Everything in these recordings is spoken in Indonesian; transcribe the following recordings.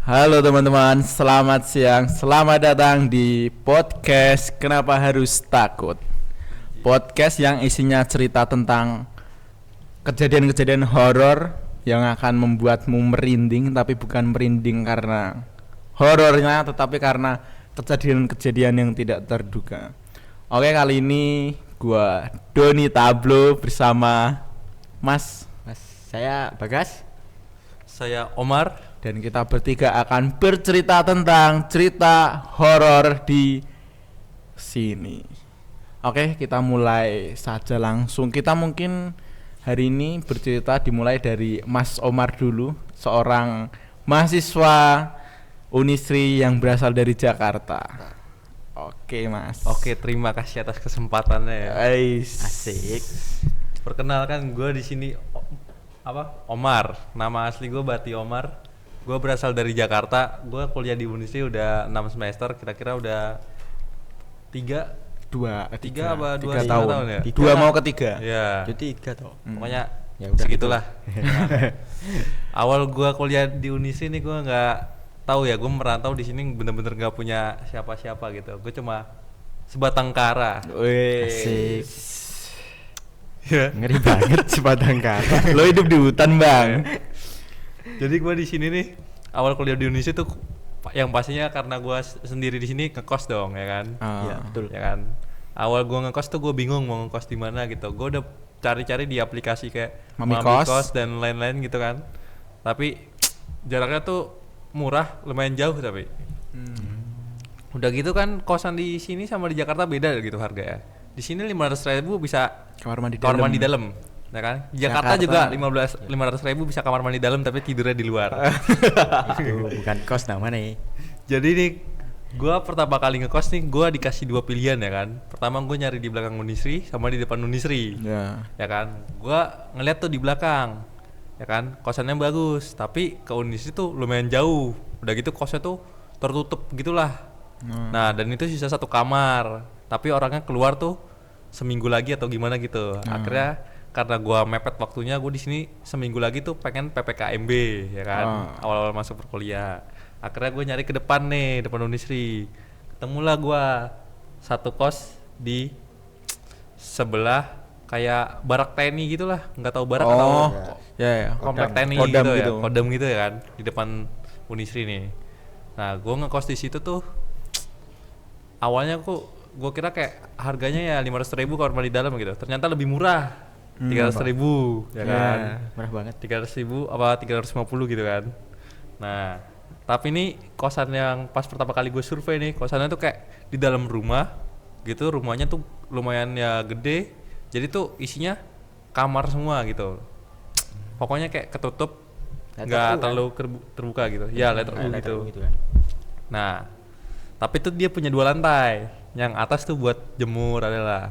Halo teman-teman, selamat siang. Selamat datang di podcast Kenapa Harus Takut. Podcast yang isinya cerita tentang kejadian-kejadian horor yang akan membuatmu merinding, tapi bukan merinding karena horornya, tetapi karena kejadian-kejadian yang tidak terduga. Oke, kali ini gua Doni Tablo bersama Mas, saya Bagas. Saya Omar. dan kita bertiga akan bercerita tentang cerita horor di sini. Oke, kita mulai saja langsung. Kita mungkin hari ini bercerita dimulai dari Mas Omar dulu, seorang mahasiswa Unisri yang berasal dari Jakarta. Oke, Mas. Oke, terima kasih atas kesempatannya ya. Asik. Perkenalkan, gue di sini Omar. Nama asli gue Bati Omar. Gue berasal dari Jakarta. Gue kuliah di Unisri udah 6 semester. Kira-kira udah 3 tahun ya. 2 mau ketiga. Ya. Itu 3 toh. Pokoknya Ya udah segitulah. Awal gue kuliah di Unisri nih gue nggak tahu ya. Gue merantau di sini bener-bener nggak punya siapa-siapa gitu. Gue cuma sebatang kara. Asik. Ya. Ngeri banget sebatang kara. Lo hidup di hutan, Bang. Jadi gue di sini nih awal kuliah di Indonesia tuh yang pastinya karena gue sendiri di sini ngekos dong ya kan. Iya, betul. Ya kan. Awal gue ngekos tuh gue bingung mau ngekos di mana gitu. Gue udah cari-cari di aplikasi kayak Mami Kos dan lain-lain gitu kan. Tapi jaraknya tuh murah, lumayan jauh tapi. Udah gitu kan kosan di sini sama di Jakarta beda gitu harga ya. Di sini 500.000 bisa Kamar mandi dalam. Ya kan? Jakarta juga 500.000 bisa kamar mandi dalam tapi tidurnya di luar. Itu bukan kos namanya nih. Jadi nih gua pertama kali ngekos nih gua dikasih 2 pilihan ya kan. Pertama gua nyari di belakang Unisri sama di depan Unisri. Ya kan? Gua ngeliat tuh di belakang. Ya kan? Kosannya bagus, tapi ke Unisri tuh lumayan jauh. Udah gitu kosnya tuh tertutup gitulah. Nah, dan itu sisa 1 kamar. Tapi orangnya keluar tuh seminggu lagi atau gimana gitu. Akhirnya karena gua mepet waktunya, gua di sini seminggu lagi tuh pengen PPKMB ya kan. Awal-awal masuk perkuliah. Akhirnya gue nyari ke depan nih, depan Unisri. Ketemulah gua satu kos di sebelah kayak barak TNI gitulah, nggak tahu barak atau komplek TNI Kodam gitu, gitu. ya, kodam gitu ya kan, di depan Unisri nih. Nah, gua ngekos di situ tuh awalnya gue kira kayak harganya ya 500.000 kamar mandi dalam gitu. Ternyata lebih murah. 300.000 ya kan. Murah banget. 300.000 apa 350 gitu kan. Nah, tapi ini kosan yang pas pertama kali gue survei nih, kosannya tuh kayak di dalam rumah gitu. Rumahnya tuh lumayan ya gede. Jadi tuh isinya kamar semua gitu. Pokoknya kayak ketutup, nggak terlalu terbuka gitu. Ya, letter U gitu kan. Nah, tapi tuh dia punya 2 lantai. Yang atas tuh buat jemur adalah.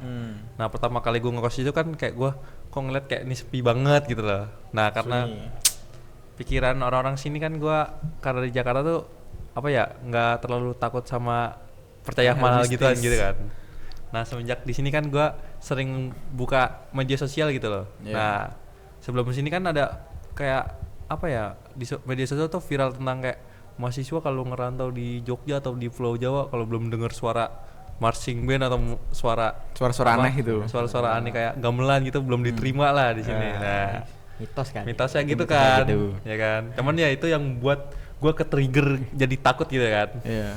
Nah, pertama kali gue ngekos itu kan kayak gue kok ngeliat kayak ini sepi banget gitu loh. Nah, karena pikiran orang-orang sini kan gue karena di Jakarta tuh apa ya, nggak terlalu takut sama percaya mahal gituan gitu kan. Nah, semenjak di sini kan gue sering buka media sosial gitu loh. Nah, sebelum sini kan ada kayak apa ya, di media sosial tuh viral tentang kayak mahasiswa kalau ngerantau di Jogja atau di Pulau Jawa kalau belum dengar suara marching band atau suara-suara aneh gitu. Suara-suara aneh kayak gamelan gitu belum diterima lah di sini. Nah, mitos kan. mitosnya gitu kan. Gitu. Ya kan. Cuman ya itu yang buat gua ke-trigger jadi takut gitu kan. Iya.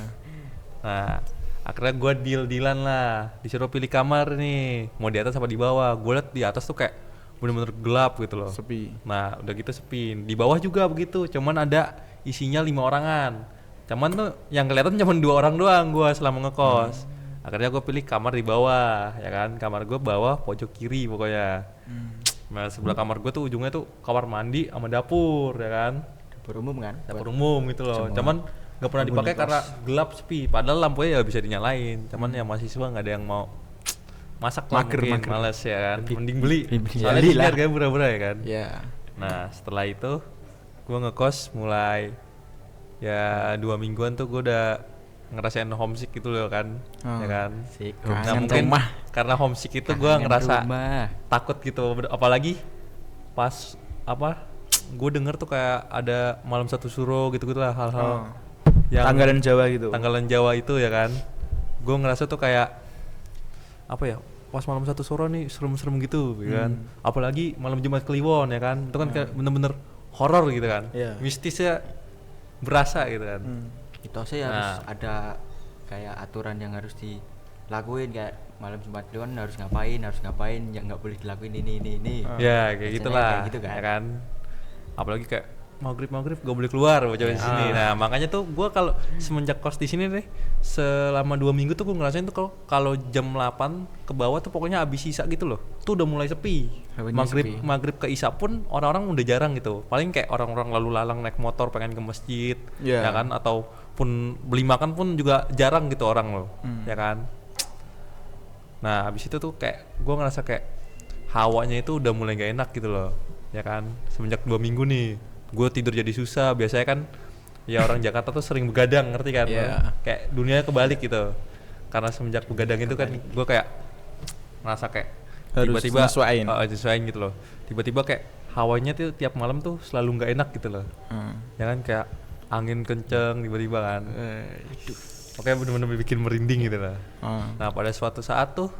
Nah, akhirnya gua deal-dealan lah. Disuruh pilih kamar nih, mau di atas apa di bawah. Gua liat di atas tuh kayak bener-bener gelap gitu loh. Sepi. Nah, udah gitu sepi. Di bawah juga begitu, cuman ada isinya 5 orangan. Cuman tuh yang kelihatan cuma 2 orang doang gua selama ngekos. Akhirnya gue pilih kamar di bawah, ya kan. Kamar gue bawah pojok kiri pokoknya. Nah, sebelah kamar gue tuh ujungnya tuh kamar mandi sama dapur, ya kan. Dapur umum kan? Dapur umum gitu loh. Cuman nggak pernah dipakai karena gelap sepi. Padahal lampunya ya bisa dinyalain. Cuman ya mahasiswa nggak ada yang mau masak lah, mungkin males ya kan. Mending beli. Soalnya di harganya murah-murah ya kan. Nah, setelah itu gue ngekos mulai ya 2 mingguan tuh gue udah ngerasain homesick gitu loh kan. Ya kan. Nah, mungkin karena homesick itu gue ngerasa takut gitu, apalagi pas gue denger tuh kayak ada malam satu suro gitu-gitu lah, hal-hal yang Tanggalan Jawa gitu. tanggalan Jawa itu ya kan. Gue ngerasa tuh kayak apa ya, pas malam satu suro nih serem-serem gitu ya kan. Apalagi malam Jumat Kliwon ya kan, itu kan kayak bener-bener horor gitu kan. Mistisnya berasa gitu kan. Mitosnya harus ada kayak aturan yang harus dilakuin, kayak malam Jumat Kliwon harus ngapain, yang nggak boleh dilakuin ini. Ya kayak gitulah kayak gitu kan. ya kan. Apalagi kayak maghrib gak boleh keluar baca di sini. Nah makanya tuh gue kalau semenjak kos di sini deh selama 2 minggu tuh gue ngerasain tuh kalau jam 8 ke bawah tuh pokoknya abis isya gitu loh, tuh udah mulai sepi. Maghrib ke isya pun orang-orang udah jarang gitu. Paling kayak orang-orang lalu lalang naik motor pengen ke masjid ya kan, ataupun beli makan pun juga jarang gitu orang loh ya kan. Nah abis itu tuh kayak gue ngerasa kayak hawanya itu udah mulai gak enak gitu loh ya kan. Semenjak 2 minggu nih gue tidur jadi susah. Biasanya kan ya orang Jakarta tuh sering begadang, ngerti kan? Kayak dunianya kebalik gitu. Karena semenjak begadang itu kan gue kayak ngerasa kayak harus tiba-tiba nyesuaiin gitu loh. Tiba-tiba kayak hawanya tuh tiap malam tuh selalu nggak enak gitu loh. Ya kan kayak angin kenceng tiba-tiba kan. Oke, bener-bener bikin merinding gitu lah. Nah pada suatu saat tuh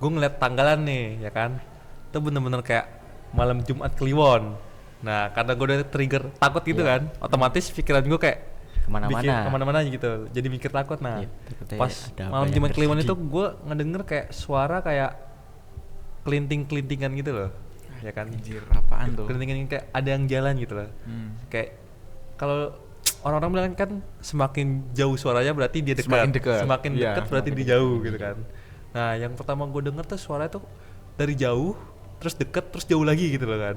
gue ngeliat tanggalan nih ya kan. Itu bener-bener kayak malam Jumat Kliwon. Nah karena gue udah trigger takut gitu kan, otomatis pikiran gue kayak kemana-mana gitu, jadi mikir takut. Nah pas malam Jumat Kliwon itu gue ngedenger kayak suara kayak kelinting-kelintingan gitu loh ya kan. Anjir, apaan tuh? Kelintingan kayak ada yang jalan gitu loh. Kayak kalau orang-orang bilang kan semakin jauh suaranya berarti dia dekat, semakin dekat berarti dia jauh gitu kan. Nah yang pertama gue denger tuh suara tuh dari jauh terus deket terus jauh lagi gitu loh kan.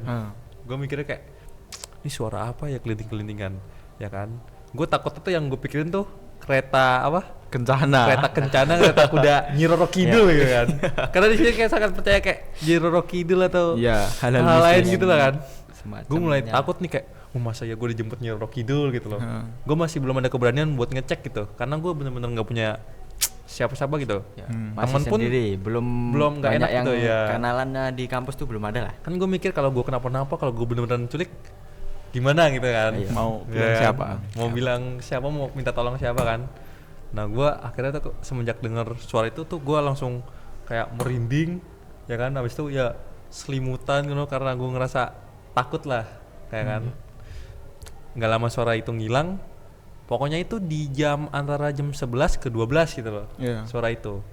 Gue mikirnya kayak ini suara apa ya, kelinting-kelintingan ya kan. Gue takutnya tuh yang gue pikirin tuh kereta kencana, kereta kuda Nyi Roro Kidul gitu kan. Karena di sini kayak sangat percaya kayak Nyi Roro Kidul atau hal lain gitu lah kan. Gue mulai takut nih kayak masa ya gue dijemput Nyi Roro Kidul gitu loh. Gue masih belum ada keberanian buat ngecek gitu karena gue bener-bener nggak punya siapa-siapa gitu. Temen pun sendiri belum nggak enak gitu ya. Kenalannya di kampus tuh belum ada lah. Kan gue mikir kalau gue kenapa-napa, kalau gue bener-bener culik gimana gitu kan. Mau bilang siapa? Mau bilang siapa, mau minta tolong siapa kan. Nah gue akhirnya tuh semenjak denger suara itu tuh gue langsung kayak merinding ya kan. Habis itu ya selimutan gitu karena gue ngerasa takut lah kayak kan. Nggak lama suara itu ngilang. Pokoknya itu di jam antara jam 11 ke 12 gitu loh. Suara itu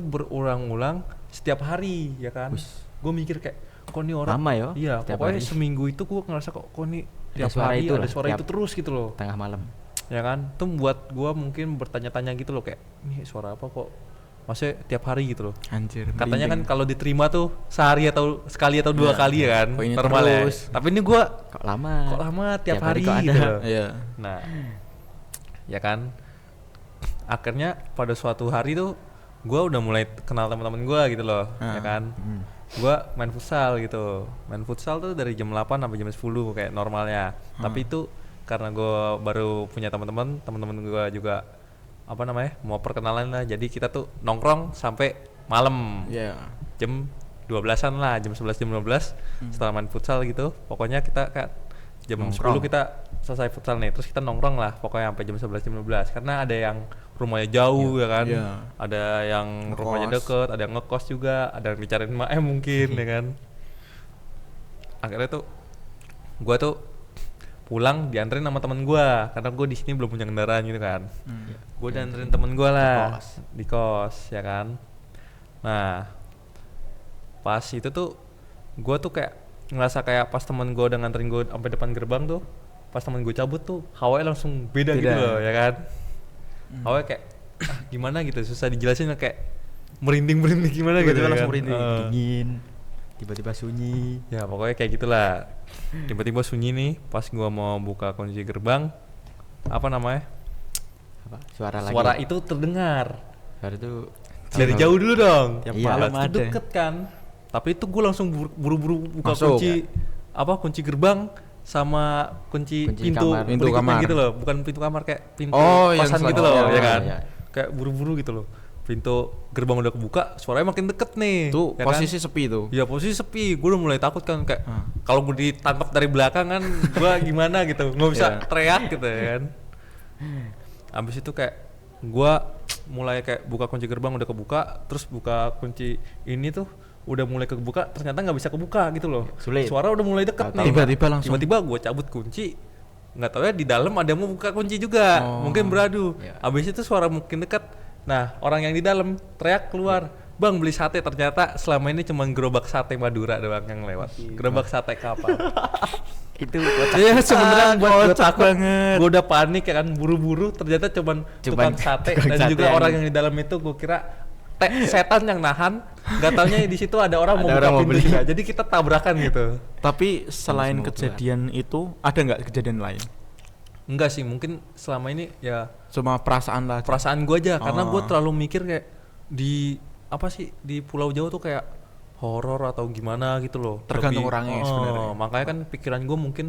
berulang-ulang setiap hari ya kan. Gue mikir kayak kok nih orang lama ya? Iya, pokoknya hari. Seminggu itu gue ngerasa kok nih tiap hari ada suara itu terus gitu loh. Tengah malam. Ya kan? Itu buat gue mungkin bertanya-tanya gitu loh kayak nih suara apa kok maksudnya tiap hari gitu loh. Anjir. Katanya kan kalau diterima tuh sehari atau sekali atau 2 kali ya kan. Normal ya. Tapi ini gue kok lama tiap hari gitu loh. Nah ya kan, akhirnya pada suatu hari tuh gue udah mulai kenal teman-teman gue gitu loh ya kan. Gue main futsal tuh dari jam 8 sampai jam 10 kayak normalnya. Tapi itu karena gue baru punya teman-teman gue juga apa namanya mau perkenalan lah, jadi kita tuh nongkrong sampai malam jam 12-an lah, jam 11 jam 12 setelah main futsal gitu. Pokoknya kita kayak jam nongkrong. 10 kita selesai futsal nih, terus kita nongkrong lah pokoknya sampai jam 11 jam 12 karena ada yang rumahnya jauh ya kan. Ada yang rumahnya deket, ada yang ngekos juga, ada yang dicariin mungkin ya kan. Akhirnya tuh gua tuh pulang dianterin sama temen gua karena gua di sini belum punya kendaraan gitu kan. Gua dianterin temen gua lah di kos ya kan. Nah pas itu tuh gua tuh kayak ngerasa kayak pas temen gue udah nganterin gue sampai depan gerbang tuh, pas temen gue cabut tuh hawanya langsung beda gitu loh ya kan. Hawanya kayak gimana gitu, susah dijelasin, kayak merinding gimana tiba-tiba gitu langsung kan. merinding, dingin, tiba-tiba sunyi ya pokoknya kayak gitulah. Tiba-tiba sunyi nih pas gue mau buka kunci gerbang, apa namanya, suara itu terdengar. Suara itu dari jauh dulu dong, malam ada deket kan. Tapi itu gue langsung buru-buru buka kunci gerbang sama kunci pintu kamar gitu loh, bukan pintu kamar, kayak pintu kosan gitu loh ya kan. Kayak buru-buru gitu loh, pintu gerbang udah kebuka, suaranya makin deket nih. Tuh ya posisi kan? sepi tuh. Ya posisi sepi, gue udah mulai takut kan kayak kalau gue ditangkap dari belakang kan gue gimana gitu, nggak bisa teriak gitu ya kan. Abis itu kayak gue mulai kayak buka kunci gerbang udah kebuka, terus buka kunci ini tuh udah mulai kebuka, ternyata nggak bisa kebuka gitu loh. Sulit. Suara udah mulai deket nih. Tiba-tiba langsung. Tiba-tiba gue cabut kunci, nggak tahu ya di dalam ada yang mau buka kunci juga, mungkin beradu. Abis itu suara makin dekat. Nah orang yang di dalam teriak keluar, bang beli sate, ternyata selama ini cuma gerobak sate Madura doang yang lewat, gerobak sate kapal. Itu Iya sebenarnya buat gue takut banget. Gue udah panik ya kan, buru-buru, ternyata cuman tukang sate dan juga orang yang di dalam itu gue kira setan yang nahan, nggak taunya di situ ada orang mau buka pintu juga, jadi kita tabrakan gitu. Tapi selain kejadian itu ada nggak kejadian lain? Enggak sih, mungkin selama ini ya Cuma perasaan lah. perasaan gue aja, karena gue terlalu mikir kayak di apa sih di Pulau Jawa tuh kayak horor atau gimana gitu loh. Tergantung orangnya sebenarnya. Makanya kan pikiran gue mungkin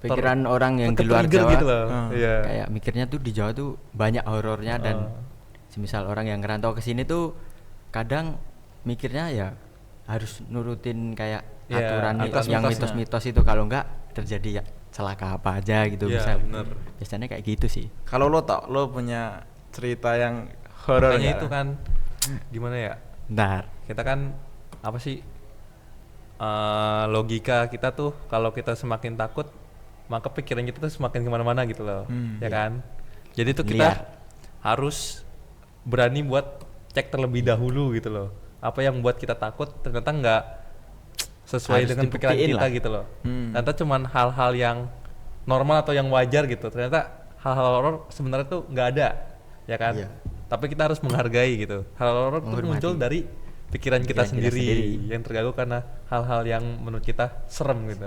pikiran orang yang di luar ke-trigger Jawa gitu loh. Iya. kayak mikirnya tuh di Jawa tuh banyak horornya dan semisal orang yang ngerantau ke sini tuh kadang mikirnya ya harus nurutin kayak aturan yang mitos-mitos itu, kalau enggak terjadi ya celaka apa aja gitu. Iya, bener. Biasanya kayak gitu sih. Kalau lo punya cerita yang horor Makanya nggak? itu kan gimana ya? Bentar. Kita kan apa sih logika kita tuh kalau kita semakin takut maka pikiran kita tuh semakin kemana-mana gitu loh, ya kan? Jadi tuh kita harus berani buat cek terlebih dahulu gitu loh. Apa yang buat kita takut ternyata nggak sesuai Harus dengan pikiran dibuktiin kita lah. gitu loh. Ternyata cuman hal-hal yang normal atau yang wajar gitu. Ternyata hal-hal horor sebenarnya tuh nggak ada, ya kan? Iya. Tapi kita harus menghargai gitu. Hal horor tuh Menghormati. muncul dari pikiran kita Pikiran kita sendiri sendiri. yang terganggu karena hal-hal yang menurut kita serem gitu.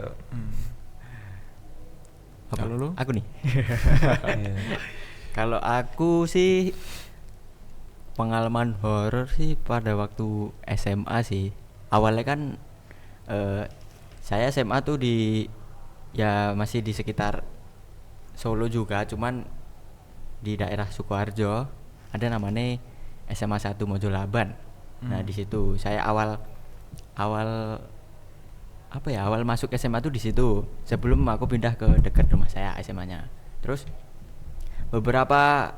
Kalau lo? Aku nih. Iya. Kalau aku sih pengalaman horor sih pada waktu SMA sih. Awalnya kan saya SMA tuh ya masih di sekitar Solo juga, cuman di daerah Sukoharjo ada namanya SMA 1 Mojolaban. Nah, di situ saya awal masuk SMA tuh di situ. Sebelum aku pindah ke dekat rumah saya SMA-nya. Terus beberapa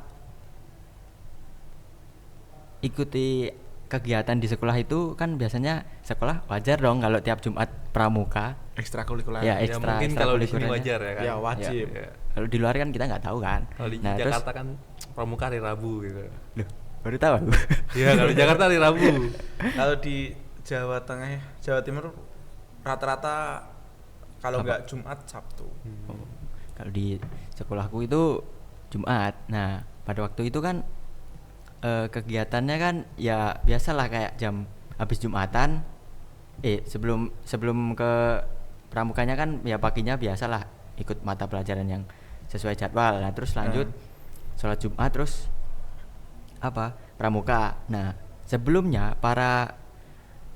ikuti kegiatan di sekolah itu kan biasanya sekolah wajar dong kalau tiap Jumat pramuka. Ekstrakurikuler. Ya, Ya mungkin kalau di sini ekstrakurikulernya. wajar ya kan. Ya wajib. Ya. Kalau di luar kan kita nggak tahu kan. Kalau di Nah, Jakarta kan pramuka hari Rabu gitu. Loh, baru tahu aku. Iya, kalau di Jakarta hari Rabu. Kalau di Jawa Tengah, Jawa Timur rata-rata kalau nggak Jumat Sabtu. Oh, kalau di sekolahku itu Jumat. Nah, pada waktu itu kan kegiatannya kan ya biasalah kayak jam habis Jumatan. Sebelum ke pramukanya kan ya paginya biasalah ikut mata pelajaran yang sesuai jadwal. Nah, terus lanjut sholat Jumat, terus pramuka. Nah, sebelumnya para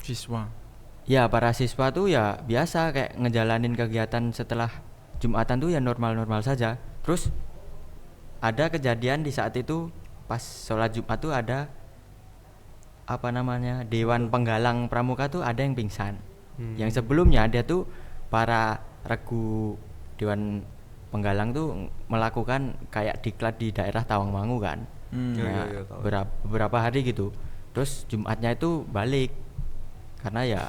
siswa tuh ya biasa kayak ngejalanin kegiatan setelah Jumatan tuh ya normal-normal saja. Terus ada kejadian di saat itu pas sholat Jumat tuh ada Dewan Penggalang Pramuka tuh ada yang pingsan. Yang sebelumnya dia tuh para regu Dewan Penggalang tuh melakukan kayak diklat di daerah Tawangmangu kan. Nah, beberapa hari gitu. Terus Jumatnya itu balik karena ya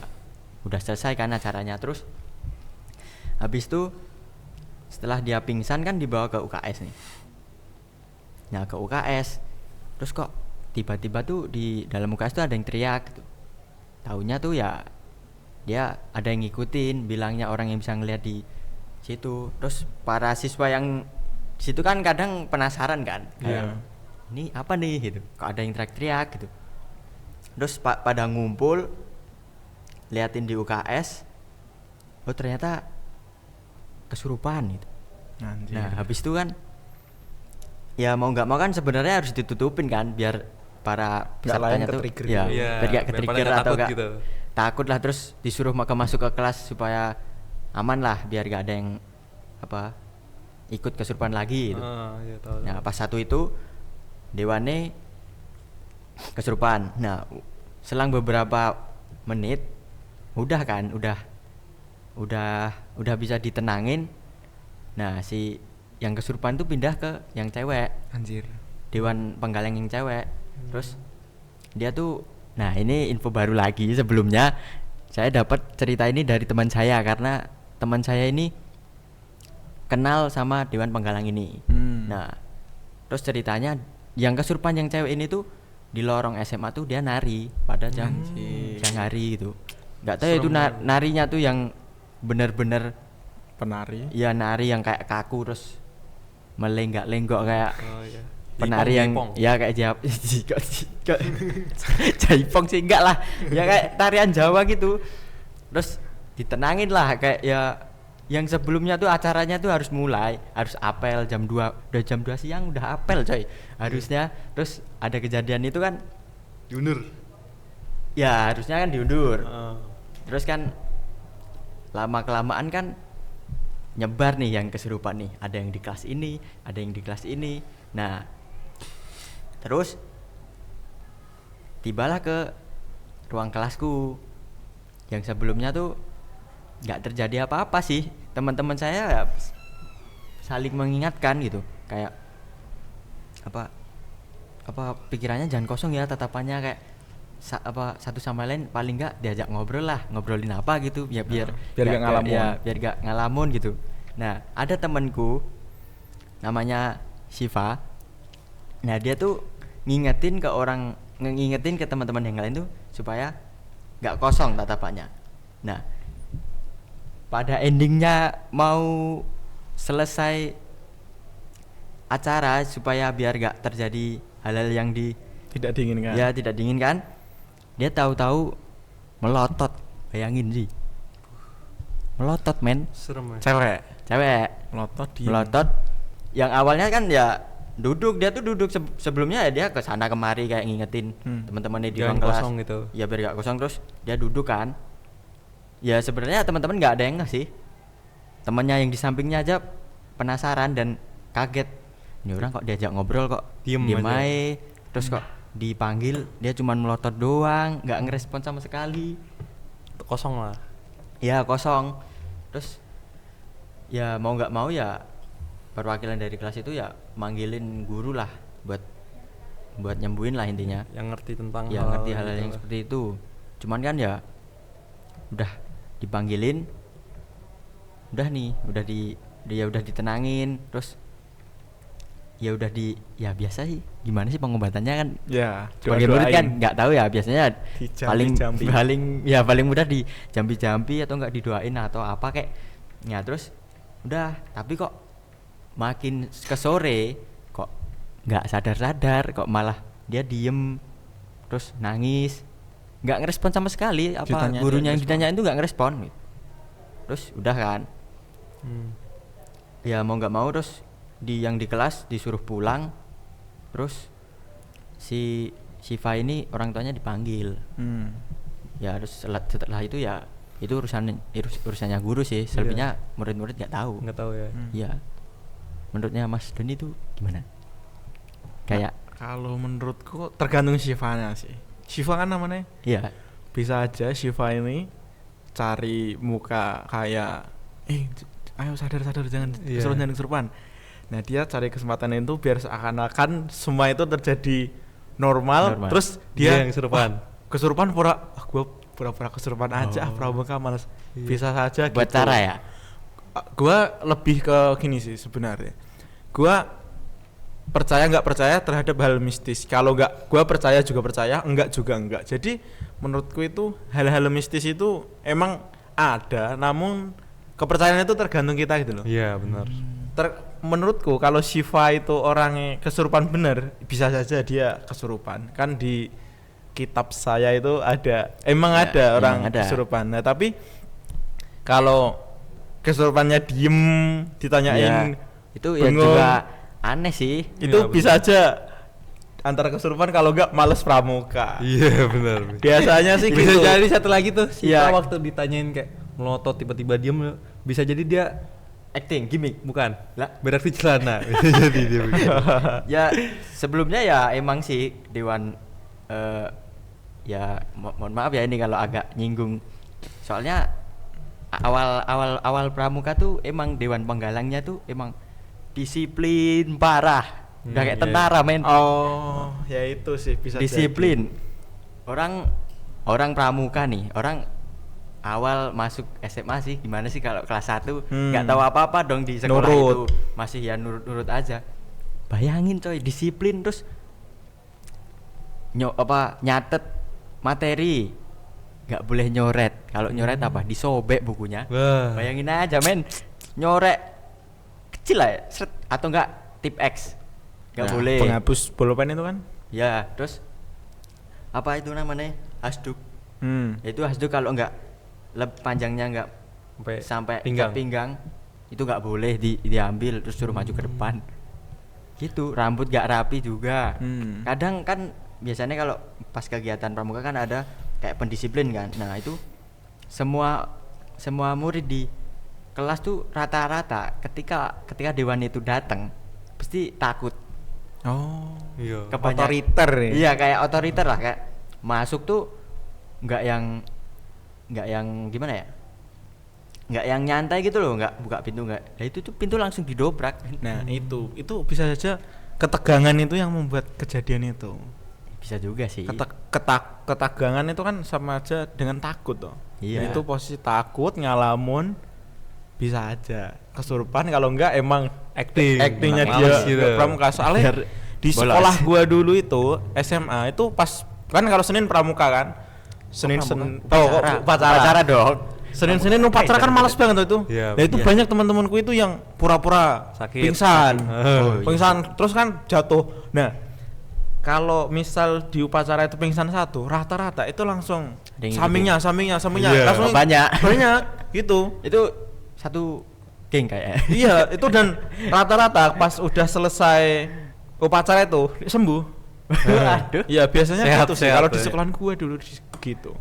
udah selesai kan acaranya. Terus habis itu setelah dia pingsan kan dibawa ke UKS nih. Nah, ke UKS terus kok tiba-tiba tuh di dalam UKS tuh ada yang teriak gitu. Taunya tuh ya dia ada yang ngikutin, bilangnya orang yang bisa ngeliat di situ. Terus para siswa yang situ kan kadang penasaran kan. Ini apa nih gitu. Kok ada yang teriak-teriak gitu. Terus pada ngumpul liatin di UKS. Oh, ternyata kesurupan gitu. Nah, habis itu kan ya mau nggak mau kan sebenarnya harus ditutupin kan biar para pesertanya tuh ya biar nggak ke-trigger atau nggak gitu. Takut lah, terus disuruh masuk ke kelas supaya aman lah biar nggak ada yang ikut kesurupan lagi gitu. Iya, tahu. Nah, pas satu itu dewane kesurupan. Nah, selang beberapa menit udah bisa ditenangin. Nah, si yang kesurupan tuh pindah ke yang cewek. Anjir. Dewan penggalang yang cewek. Terus dia tuh, nah ini info baru lagi. Sebelumnya saya dapat cerita ini dari teman saya karena teman saya ini kenal sama dewan penggalang ini. Nah, terus ceritanya yang kesurupan yang cewek ini tuh di lorong SMA tuh dia nari pada jam siang hari gitu. Nggak tahu itu narinya tuh yang bener-bener penari. Ya nari yang kayak kaku terus melenggak-lenggok kayak penari yang ya kayak jaipong sih enggak lah. Ya kayak tarian Jawa gitu. Terus ditenangin lah kayak ya yang sebelumnya tuh acaranya tuh harus apel jam 2. Udah jam 2 siang udah apel coy. Harusnya terus ada kejadian itu kan diundur. Ya harusnya kan diundur. Terus kan lama-kelamaan kan nyebar nih yang kesurupan nih. Ada yang di kelas ini, ada yang di kelas ini. Nah, terus tibalah ke ruang kelasku. Yang sebelumnya tuh nggak terjadi apa-apa sih. Teman-teman saya ya saling mengingatkan gitu. Kayak apa pikirannya jangan kosong ya, tatapannya kayak satu sama lain paling nggak diajak ngobrolin apa gitu ya biar nggak ngalamun. Biar nggak ngalamun gitu. Nah, ada temanku namanya Siva. Nah, dia tuh ngingetin ke teman-teman yang lain tuh supaya nggak kosong tatapannya. Nah, pada endingnya mau selesai acara supaya biar nggak terjadi hal-hal yang tidak diinginkan. Ya, tidak diinginkan. Dia tahu-tahu melotot. Bayangin sih. Melotot, men. Serem ya. Cewek. Melotot. Yang awalnya kan ya dia tuh duduk sebelumnya ya dia ke sana kemari kayak ngingetin teman-temannya di ruang kelas. Kosong gitu. Ya biar gak kosong, terus dia duduk kan. Ya sebenarnya teman-teman enggak ada yang ngasih. Temannya yang di sampingnya aja penasaran dan kaget. Ini orang kok diajak ngobrol kok diem aja. Terus kok dipanggil dia cuman melotot doang, nggak ngerespon sama sekali. Kosong lah. Ya kosong. Terus ya mau nggak mau ya perwakilan dari kelas itu ya manggilin guru lah buat nyembuhin lah intinya. Yang ngerti tentang hal-hal yang seperti itu. Cuman kan ya udah dipanggilin, udah ditenangin, terus ya udah biasa sih. Gimana sih pengobatannya kan? Ya, sebagai murid kan nggak tahu ya, biasanya paling mudah di jambi-jambi atau enggak didoain atau apa kayak. Ya terus udah, tapi kok makin ke sore kok nggak sadar kok malah dia diem terus nangis, nggak ngerespon sama sekali. Gurunya yang ditanyain itu nggak ngerespon. Terus udah kan, ya mau nggak mau terus yang di kelas disuruh pulang. Terus si Siva ini orang tuanya dipanggil. Ya terus setelah itu ya itu urusannya guru sih. Selebihnya murid-murid nggak tahu ya. Iya. Menurutnya Mas Doni itu gimana? Kayak kalau menurutku tergantung Shivanya sih. Shiva kan namanya. Iya. Bisa aja Shiva ini cari muka kayak ayo sadar jangan kesurupan. Nah, dia cari kesempatan itu biar seakan-akan semua itu terjadi normal. Terus dia yang kesurupan. Kesurupan gue pura-pura kesurupan aja, pramuka malas. Bisa saja buat gitu. Cara ya. Gue lebih ke gini sih sebenarnya. Gue percaya nggak percaya terhadap hal mistis. Kalau nggak, gue percaya juga percaya, enggak juga enggak. Jadi menurutku itu hal-hal mistis itu emang ada, namun kepercayaan itu tergantung kita gitu loh. Iya benar. Menurutku kalau Shiva itu orangnya kesurupan bener, bisa saja dia kesurupan. Kan di kitab saya itu ada ada orang kesurupan. Nah tapi kalau kesurupannya diem ditanyain itu ya juga aneh sih. Itu bisa aja antara kesurupan, kalau enggak males pramuka. Iya benar. Biasanya sih bisa gitu. jadi satu lagi tuh Shiva waktu ditanyain kayak melotot tiba-tiba diem, bisa jadi dia acting, gimmick. Bukan lah, berarti celana. Bisa jadi dia begitu. Ya sebelumnya ya emang sih dewan ya mohon maaf ya ini kalau agak nyinggung. Soalnya awal pramuka tuh emang dewan penggalangnya tuh emang disiplin parah. Udah kayak tentara men. Oh, ya itu sih bisa disiplin. Orang pramuka nih, orang awal masuk SMA sih gimana sih kalau kelas 1 nggak tahu apa-apa dong di sekolah itu. Masih ya nurut-nurut aja. Bayangin coy, disiplin terus nyatet materi. Nggak boleh nyoret. Kalau nyoret apa? Disobek bukunya. Bayangin aja men, nyorek kecil lah ya, atau enggak tip X. Nggak boleh. Penghapus bolpen itu kan? Ya, terus apa itu namanya? Hasduk. Itu hasduk kalau enggak panjangnya enggak sampai pinggang itu enggak boleh diambil terus suruh maju ke depan. Gitu, rambut enggak rapi juga. Kadang kan biasanya kalau pas kegiatan pramuka kan ada kayak pendisiplin kan. Nah, itu semua murid di kelas tuh rata-rata ketika dewan itu datang pasti takut. Oh, iya. Otoriter ya. Iya, kayak otoriter lah, kayak masuk tuh nggak yang gimana ya? Nggak yang nyantai gitu loh, nggak buka pintu nggak. Nah itu tuh pintu langsung didobrak. Nah, itu bisa saja ketegangan itu yang membuat kejadian itu. Bisa juga sih. Ketegangan itu kan sama aja dengan takut toh. Iya. Nah, itu posisi takut, ngalamun bisa aja kesurupan kalau enggak emang actingnya dia gitu. pramuka. Soalnya di sekolah gua dulu itu SMA itu pas kan kalau Senin pramuka kan. Upacara dong. Senin upacara kan malas banget tuh itu. Yeah, nah itu banyak teman-temanku itu yang pura-pura sakit, pingsan. Iya. Terus kan jatuh. Nah, kalau misal di upacara itu pingsan satu, rata-rata itu langsung sampingnya Yeah. langsung banyak gitu. Itu satu geng kayak. Iya, itu dan rata-rata pas udah selesai upacara itu sembuh. Aduh. Iya, biasanya Sehat, gitu sih. sehat Kalau di ya. sekolahan gua dulu gitu.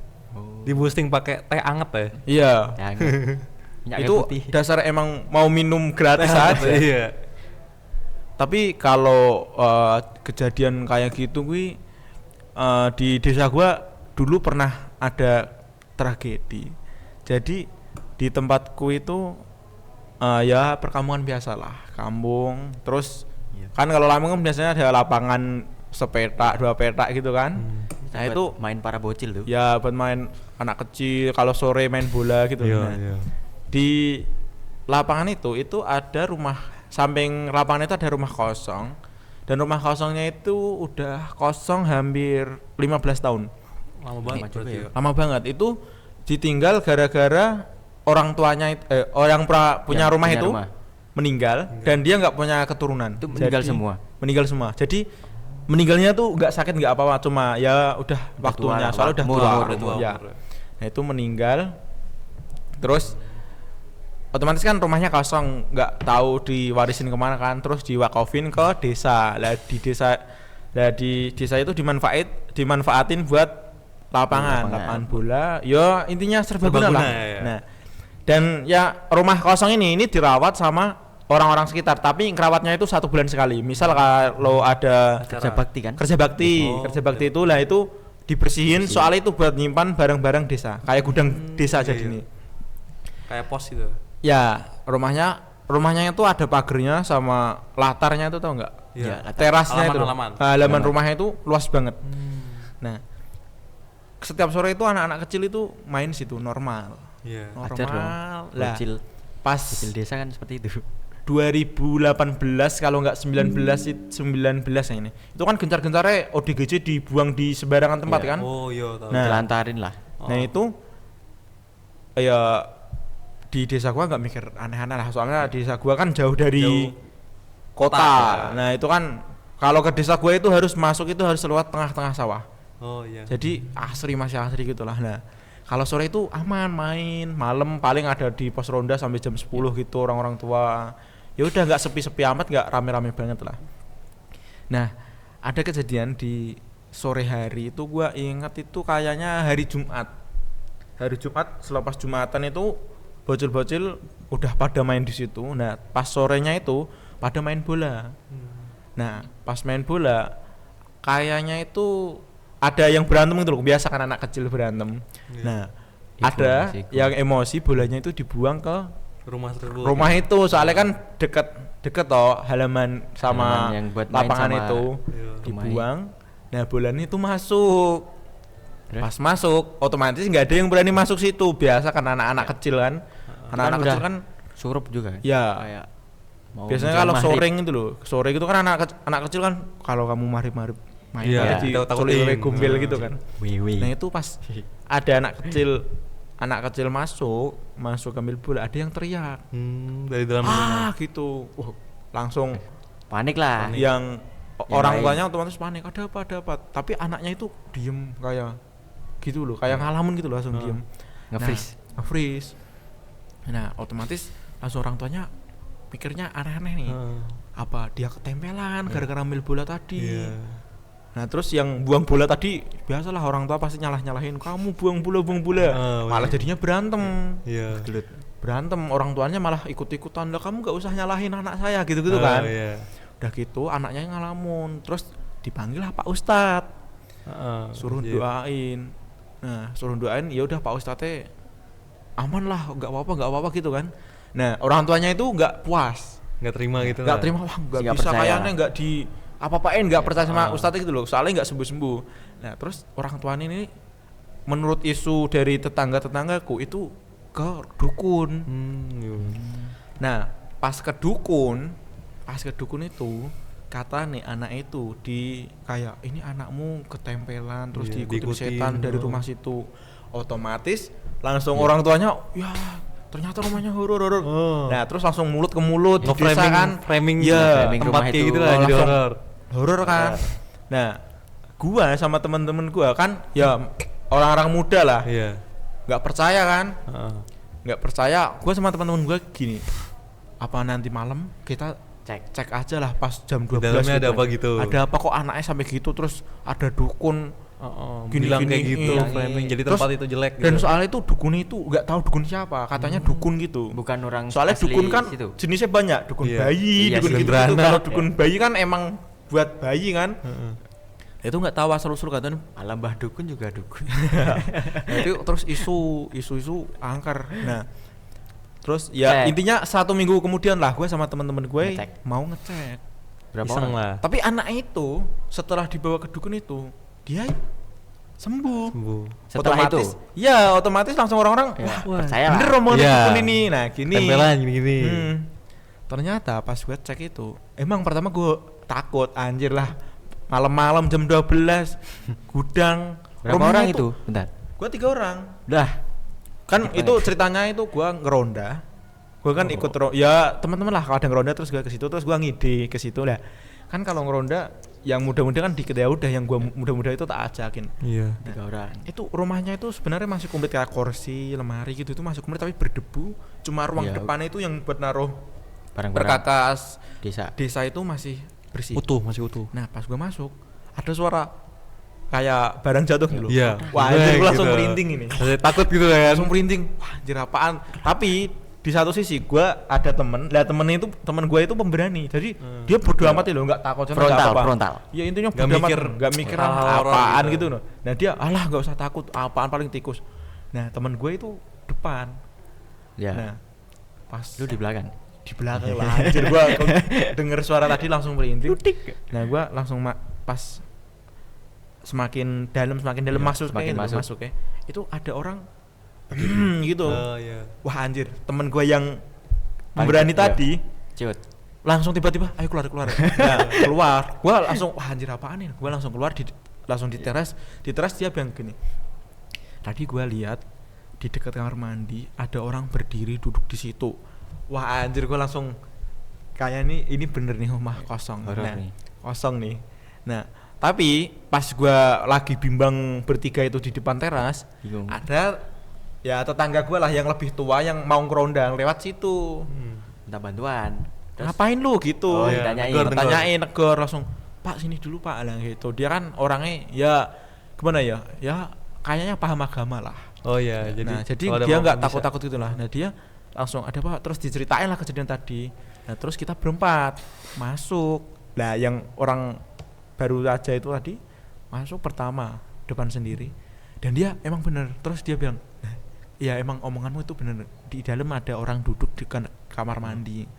Di boosting pakai teh anget ya. Iya. Minyak Itu putih. dasar emang mau minum gratis aja. Iya. Tapi kalau kejadian kayak gitu gue di desa gua dulu pernah ada tragedi. Jadi di tempatku itu ya perkampungan biasa lah, kampung. Terus kan kalau Lampung kan biasanya ada lapangan sepetak, 2 petak gitu kan. Nah itu main para bocil tuh. ya buat main anak kecil, kalau sore main bola gitu. Iya. Di lapangan itu ada rumah, samping lapangan itu ada rumah kosong. Dan rumah kosongnya itu udah kosong hampir 15 tahun. Lama banget juga ya. Lama banget. Itu ditinggal gara-gara orang tuanya punya rumah itu meninggal dan dia nggak punya keturunan. Itu meninggal semua. Jadi meninggalnya tuh nggak sakit nggak apa-apa, cuma ya udah waktunya, soalnya udah tua. Ya. Nah itu meninggal, terus otomatis kan rumahnya kosong, nggak tahu diwarisin kemana kan, terus diwakofin ke desa. Di desa itu dimanfaatin buat lapangan bola. Ya intinya serbaguna lah. Ya. Nah, dan ya rumah kosong ini dirawat sama orang-orang sekitar, tapi ngerawatnya itu 1 bulan sekali. Misal kalau ada Kerja bakti kan? Kerja bakti itu lah itu dibersihin, soalnya itu buat nyimpan barang-barang desa, kayak gudang desa jadinya. Kayak pos gitu. Ya, rumahnya itu ada pagernya sama latarnya itu, tau nggak? Iya. Terasnya itu. Halaman rumahnya itu luas banget. Nah, setiap sore itu anak-anak kecil itu main situ normal. Iya. Normal. Lah, pas Bocil desa kan seperti itu. 2018 kalau nggak 19 yang ini. Itu kan gencar-gencarnya ODGJ dibuang di sembarangan tempat kan? Oh iya tahu. Nah, Telantarin lah. Nah itu ya di desa gua nggak mikir aneh-aneh lah, soalnya desa gua kan jauh dari kota. Nah itu kan kalau ke desa gua itu harus lewat tengah-tengah sawah. Oh iya. Jadi masih asri gitulah. Nah kalau sore itu aman main, malam paling ada di pos ronda sampai jam 10 gitu orang-orang tua. Ya udah nggak sepi-sepi amat, nggak rame-rame banget lah. Nah ada kejadian di sore hari itu, gua ingat itu kayaknya hari Jumat selepas Jumatan itu bocil-bocil udah pada main di situ. Nah pas sorenya itu pada main bola. Nah pas main bola kayaknya itu ada yang berantem gitu loh, biasa kan anak kecil berantem. Nah, ada yang emosi bolanya itu dibuang ke rumah itu, soalnya kan deket toh halaman sama yang buat lapangan sama itu dibuang. Nah, bolanya itu masuk. Pas masuk, otomatis nggak ada yang berani masuk situ. Biasa kan anak-anak kecil kan, anak-anak kecil kan surup juga. Ya. Kayak biasanya kalau sore itu loh, sore itu kan anak kecil kan kalau kamu marip-marip main di colek gombel gitu kan. Nah itu pas ada anak kecil masuk ambil bola, ada yang teriak dari dalam rumah gitu. Langsung panik lah. Yang orang tuanya otomatis panik, ada apa. Tapi anaknya itu diem kayak gitu loh, kayak ngalamun gitu loh, langsung diem. Nge-freeze. Nah otomatis langsung orang tuanya pikirnya aneh-aneh nih. Apa dia ketempelan gara-gara ambil bola tadi. Nah terus yang buang bola tadi, biasalah orang tua pasti nyalahin, kamu buang bola. Malah jadinya berantem. Berantem, orang tuanya malah ikut-ikutan, lah kamu gak usah nyalahin anak saya gitu-gitu kan. Udah gitu anaknya ngalamun, terus dipanggil lah Pak Ustadz. Suruh doain. Nah suruh doain, ya udah Pak Ustadznya aman lah, gak apa-apa gitu kan. Nah orang tuanya itu gak puas, gak terima gitu, gak terima, wah gak bisa kayaknya gak di apa-apain, gak percaya sama Ustadz gitu loh, soalnya gak sembuh-sembuh. Nah terus orang tuanya ini menurut isu dari tetanggaku itu ke dukun. Nah pas ke dukun itu kata nih anak itu kayak ini anakmu ketempelan terus diikutin setan dari rumah situ. Otomatis langsung orang tuanya ya ternyata rumahnya horor. Nah terus langsung mulut ke mulut framing tempat kayak gitu lah, jadi horor kan. Nah gua sama teman-teman gua kan ya orang-orang muda lah, nggak percaya kan, nggak percaya. Gua sama teman-teman gua gini, apa nanti malam kita cek aja lah pas jam 12 dalamnya gitu ada apa gitu, ada apa kok anaknya sampai gitu, terus ada dukun bilang kayak gitu, framing jadi tempat terus, itu jelek gitu. Dan soalnya itu dukun itu nggak tahu dukun siapa, katanya dukun gitu, bukan orang soalnya dukun kan situ. Jenisnya banyak, dukun bayi, dukun gitu. Kalau dukun bayi kan emang buat bayi kan. Itu nggak tahu asal-usul katanya alam Mbah Dukun juga dukun. Nah, itu terus isu angker. Nah terus ya intinya 1 minggu kemudian lah gue sama teman-teman gue mau ngecek berapa orang lah. Tapi anak itu setelah dibawa ke dukun itu dia sembuh. Setelah otomatis, itu otomatis langsung orang-orang wah percaya bener rombongan dukun ini. Nah gini tempelan gini. Ternyata pas gue cek itu emang pertama gue takut, anjir lah malam-malam jam 12 gudang. Berapa orang itu? Bentar. Gua 3 orang. Dah. Kan itu ceritanya itu gua ngeronda. Gua kan ikut ya teman-teman lah, kalau ada ngeronda terus gua ke situ, terus gua ngide ke situ lah. Kan kalau ngeronda yang muda-muda kan dikit ya udah, yang gua muda-muda itu tak ajakin. Iya. 3 orang. Itu rumahnya itu sebenarnya masih komplit, kayak kursi, lemari gitu itu masih komplit tapi berdebu. Cuma ruang depannya itu yang buat naruh perkakas desa itu masih bersih, masih utuh. Nah pas gue masuk ada suara kayak barang jatuh dulu. Wah anjir gue langsung merinding ini. Takut gitu kan. Langsung merinding. Wah anjir apaan. Tapi di satu sisi gue ada temen gue itu pemberani. Jadi dia bodo amat loh, nggak takut frontal. Ya intinya bodo amat, nggak mikir apaan gitu loh. Nah dia alah nggak usah takut, apaan paling tikus. Nah temen gue itu depan. Nah pas lu di belakang lah, anjir gua denger suara tadi langsung merinding. Nah gua langsung pas semakin dalam masuk ya, itu ada orang gitu. Wah anjir, temen gua yang berani tadi langsung tiba-tiba ayo keluar. Nah, keluar gua langsung wah anjir apaan nih, gua langsung keluar langsung di teras dia bilang gini, tadi gua lihat di dekat kamar mandi ada orang berdiri duduk di situ. Wah anjir gue langsung kayak ini bener nih rumah kosong. Kosong nih. Nah tapi pas gue lagi bimbang bertiga itu di depan teras, ada ya tetangga gue lah yang lebih tua yang mau ngerondang lewat situ, minta bantuan. Ngapain lu gitu? Ditanyain negor langsung, Pak sini dulu Pak lah gitu. Dia kan orangnya ya gimana ya kayaknya paham agama lah. Jadi dia nggak takut gitu lah. Nah dia langsung ada apa, terus diceritain lah kejadian tadi. Nah terus kita berempat masuk lah, yang orang baru aja itu tadi masuk pertama depan sendiri dan dia emang bener. Terus dia bilang, nah, ya emang omonganmu itu bener, di dalam ada orang duduk di kamar mandi.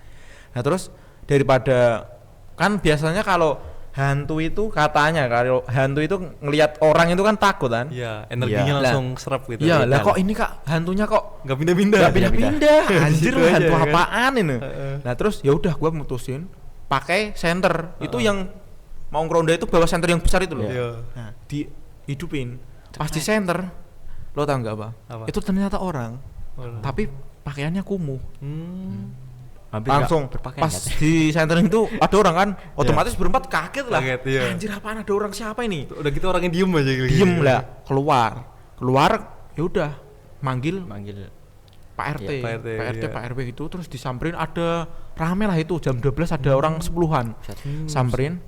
Nah terus daripada, kan biasanya kalau hantu itu katanya kalau hantu itu ngelihat orang itu kan takut kan. Iya, energinya langsung serap gitu. Iya lah, kok ini kak hantunya kok nggak pindah-pindah. Nggak pindah-pindah. Anjir, Situ aja, hantu ya kan? apaan ini? Nah terus ya udah gue mutusin pakai senter. Itu yang mau ngeronda itu bawa senter yang besar itu loh. Iya. Nah dihidupin. Pas di senter, lo tau nggak apa? Itu ternyata orang. Tapi pakaiannya kumuh. Langsung pas di senter itu ada orang kan, otomatis berempat kaget lah. Iya. Anjir, apaan, ada orang siapa ini? Udah gitu orangnya diem aja gitu. Diem lah, keluar ya udah manggil Pak RT, Pak RW gitu, terus disamperin, ada rame lah itu jam 12 ada orang 10-an samperin.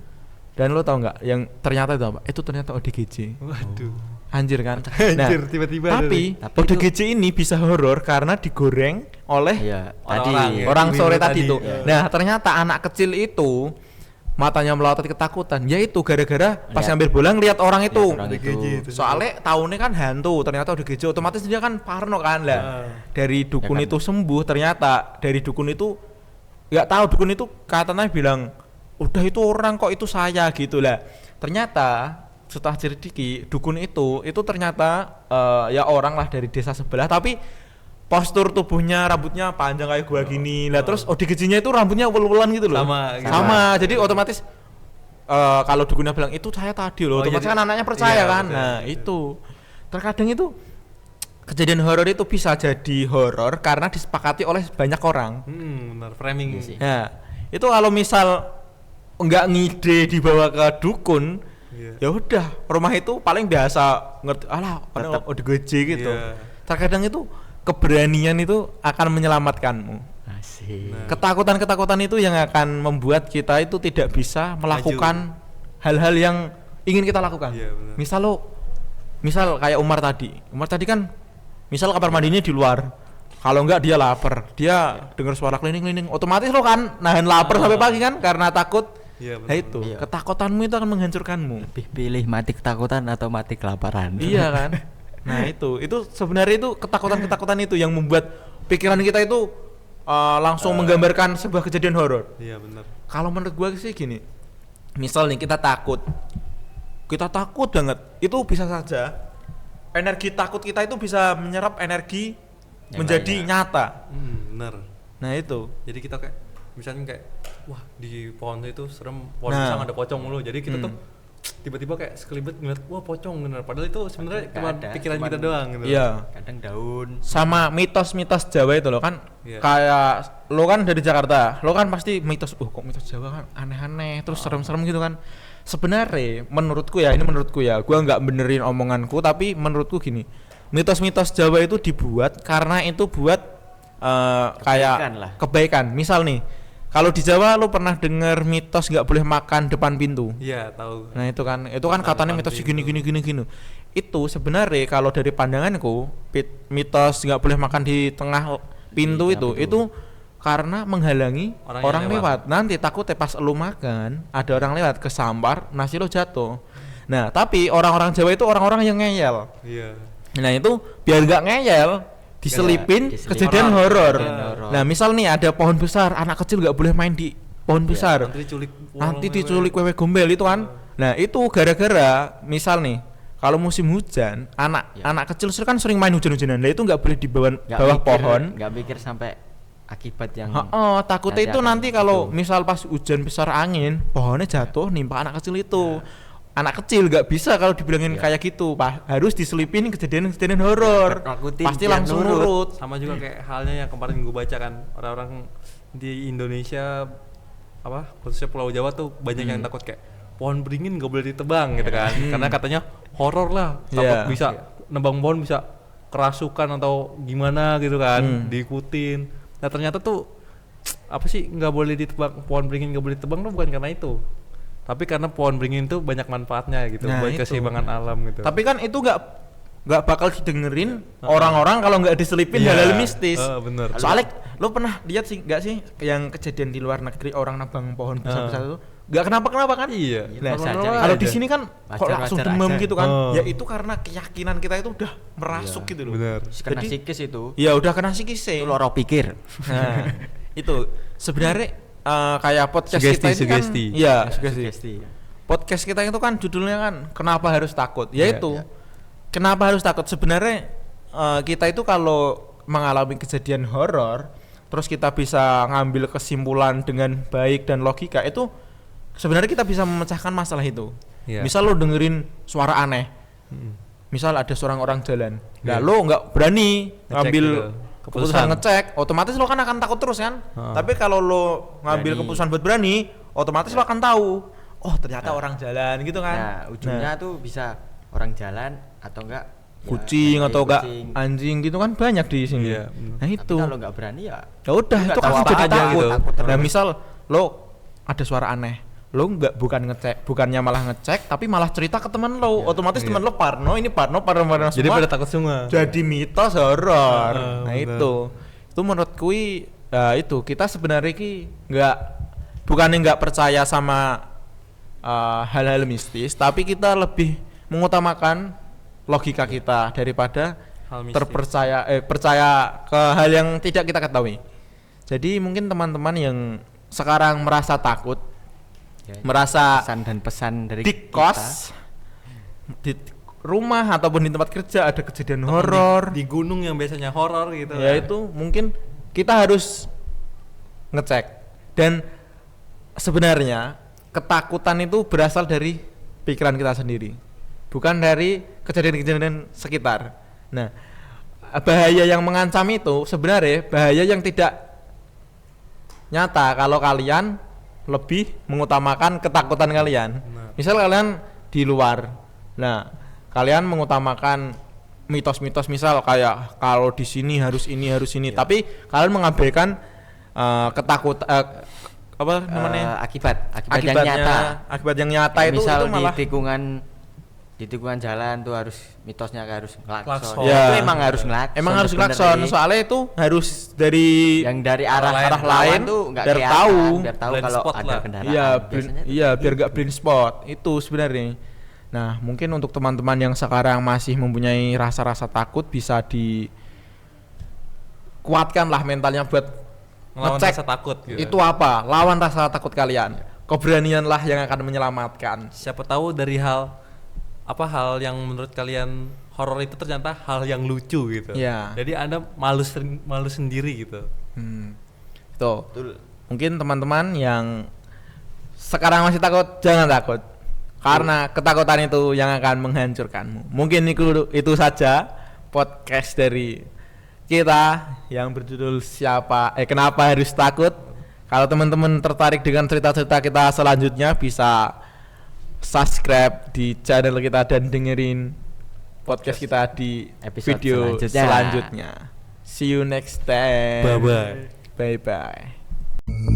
Dan lo tau nggak yang ternyata itu apa? Itu ternyata ODGJ. Waduh. Anjir kan. Nah, Anjir, tiba-tiba tapi ODGJ ini bisa horor karena digoreng oleh orang sore tadi itu. Nah, ternyata anak kecil itu matanya melotot ketakutan. Ya itu gara-gara pas ngambil bola ngeliat orang itu. Soalnya tahunnya kan hantu, ternyata ODGJ otomatis dia kan parno kan lah. Dari dukun itu sembuh, ternyata dari dukun itu nggak tahu, dukun itu katanya bilang udah itu orang kok, itu saya gitu lah. Ternyata setelah ceridiki dukun itu ternyata ya orang lah dari desa sebelah, tapi postur tubuhnya rambutnya panjang kayak gua gini lah. Terus ODGJ-nya itu rambutnya uvel-uvelan gitu loh. Sama. Jadi otomatis kalau dukunnya bilang itu saya tadi loh, otomatis kan anaknya percaya kan. Nah itu terkadang itu kejadian horor itu bisa jadi horor karena disepakati oleh banyak orang. Benar, framing sih. Nah itu kalau misal nggak ngide dibawa ke dukun, ya udah rumah itu paling biasa ngerti, alah ODGJ gitu. Terkadang itu keberanian itu akan menyelamatkanmu. Asik. Ketakutan itu yang akan membuat kita itu tidak bisa melakukan hal-hal yang ingin kita lakukan. Misal kayak Umar tadi kan, misal kamar mandinya di luar, kalau enggak dia lapar, dia dengar suara keliling-keliling, otomatis lo kan nahan lapar sampai pagi kan karena takut. Nah itu ketakutanmu itu akan menghancurkanmu. Lebih pilih mati ketakutan atau mati kelaparan. Iya kan. Nah itu sebenarnya itu ketakutan itu yang membuat pikiran kita itu langsung menggambarkan sebuah kejadian horor. Iya benar. Kalau menurut gua sih gini, misal nih kita takut banget, itu bisa saja energi takut kita itu bisa menyerap energi yang menjadi nyata. Benar. Nah itu. Jadi kita kayak misalnya kayak wah di pohon itu serem, pohon pisang ada pocong mulu. Jadi kita tuh tiba-tiba kayak sekelibet ngeliat wah pocong bener, padahal itu sebenarnya cuma pikiran kita doang gitu. Iya. Kadang daun. Sama mitos-mitos Jawa itu loh kan. Kayak lo kan dari Jakarta, lo kan pasti mitos, kok mitos Jawa kan aneh-aneh terus serem-serem gitu kan. Sebenarnya menurutku ya, gua nggak benerin omonganku, tapi menurutku gini, mitos-mitos Jawa itu dibuat karena itu buat kayak kebaikan. Misal nih, kalau di Jawa lo pernah dengar mitos nggak boleh makan depan pintu? Iya, tahu. Nah itu kan katanya mitos gini. Itu sebenarnya kalau dari pandanganku mitos nggak boleh makan di tengah pintu itu karena menghalangi orang lewat. Nanti takutnya pas lo makan ada orang lewat kesampar, nasi lo jatuh. Nah tapi orang-orang Jawa itu orang-orang yang ngeyel. Iya. Nah itu biar nggak ngeyel, diselipin kejadian horor. Nah misal nih ada pohon besar, anak kecil nggak boleh main di pohon besar. Nanti diculik wewe gombel itu kan. Nah itu gara-gara misal nih kalau musim hujan, anak kecil kan sering main hujan-hujanan. Nah itu nggak boleh di bawah pohon. Nggak mikir sampai akibat yang. Takutnya itu nanti kalau misal pas hujan besar angin, pohonnya jatuh nimpa anak kecil itu. Anak kecil nggak bisa kalau dibilangin kayak gitu, harus diselipin kejadian horor, pasti langsung nurut. Sama juga kayak halnya yang kemarin gue baca kan, orang-orang di Indonesia khususnya Pulau Jawa tuh banyak yang takut kayak pohon beringin nggak boleh ditebang gitu kan, karena katanya horor lah, takut bisa nebang pohon bisa kerasukan atau gimana gitu kan, diikutin. Nah ternyata tuh nggak boleh ditebang, pohon beringin nggak boleh ditebang tuh bukan karena itu, tapi karena pohon beringin itu banyak manfaatnya gitu, buat keseimbangan alam gitu. Tapi kan itu nggak bakal didengerin orang-orang kalau nggak diselipin hal-hal mistis. Bener. Soalnya lo pernah lihat sih nggak sih yang kejadian di luar negeri orang nebang pohon besar-besar itu, nggak kenapa-kenapa kan? Iya. Nah, biasa aja. kalau di sini kan kok Wajar, langsung wajar demam aja. gitu kan? Oh. Ya itu karena keyakinan kita itu udah merasuk gitu loh. Benar. Kena Jadi- psikis itu. Ya udah kena psikis Itu loro pikir. Nah, itu sebenarnya kayak podcast Sugesti, kita ini sugesti. kan, iya Sugesti. sugesti. Podcast kita itu kan judulnya kan kenapa harus takut? Iya, Yaitu kenapa harus takut? Sebenarnya kita itu kalau mengalami kejadian horor, terus kita bisa ngambil kesimpulan dengan baik dan logika itu sebenarnya kita bisa memecahkan masalah itu. Iya. Misal lo dengerin suara aneh, misal ada seorang orang jalan, nah lo nggak berani Ngecek ngambil gitu. keputusan Keputusan. ngecek, otomatis lo kan akan takut terus kan. Tapi kalau lo ngambil Berani. keputusan buat berani, otomatis lo akan tahu, oh ternyata orang jalan gitu kan. Nah, ujungnya tuh bisa orang jalan atau enggak ya, kucing kayak atau enggak kucing. anjing gitu kan banyak di sini. Iya, bener. Nah Tapi itu. kalau enggak berani ya Ya udah Lu itu nggak kan tahu jadi apa aja takut. gitu. Takut Nah terus. misal lo ada suara aneh, lo nggak bukan ngecek, bukannya malah ngecek, tapi malah cerita ke teman lo, otomatis teman lo parno, ini parno Jadi semua. pada takut semua. Jadi mitos horor. Nah bener. itu menurut kui itu kita sebenarnya ki nggak bukannya nggak percaya sama hal-hal mistis, tapi kita lebih mengutamakan logika kita daripada Hal mistis. percaya ke hal yang tidak kita ketahui. Jadi mungkin teman-teman yang sekarang merasa takut, Ya, merasa pesan dan pesan dari di kos, di rumah ataupun di tempat kerja ada kejadian horor, Di gunung yang biasanya horor gitu. ya itu mungkin kita harus ngecek. Dan sebenarnya ketakutan itu berasal dari pikiran kita sendiri, bukan dari kejadian-kejadian sekitar. Nah, bahaya yang mengancam itu sebenarnya bahaya yang tidak nyata kalau kalian lebih mengutamakan ketakutan kalian. Misal kalian di luar, nah kalian mengutamakan mitos-mitos, misal kayak kalau di sini harus ini tapi kalian mengabaikan ketakutan apa namanya akibat yang nyata. akibat yang nyata Kayak itu misal malah di tikungan jalan tuh harus mitosnya harus ngelakson. Klakson. Ya. Itu emang harus ngelakson. emang harus sebenarnya. klakson, soalnya itu harus dari Yang dari arah arah lawan lain tuh nggak biar kelihatan, tahu. biar tahu Blind kalau spot ada lah. kendaraan. Iya, Biasanya tuh iya gitu. biar gak blind spot itu sebenarnya. Nah, mungkin untuk teman-teman yang sekarang masih mempunyai rasa-rasa takut bisa dikuatkan lah mentalnya buat Ngelawan ngecek rasa takut gitu. itu apa, lawan rasa takut kalian. Keberanianlah yang akan menyelamatkan. Siapa tahu dari hal yang menurut kalian horor itu ternyata hal yang lucu gitu. Iya. Jadi Anda malu sendiri gitu. Itu. Mungkin teman-teman yang sekarang masih takut, jangan takut. Karena ketakutan itu yang akan menghancurkanmu. Mungkin itu saja podcast dari kita yang berjudul kenapa harus takut. Kalau teman-teman tertarik dengan cerita-cerita kita selanjutnya bisa subscribe di channel kita dan dengerin podcast kita di Episode video selanjutnya. selanjutnya. See you next time. Bye-bye. Bye bye.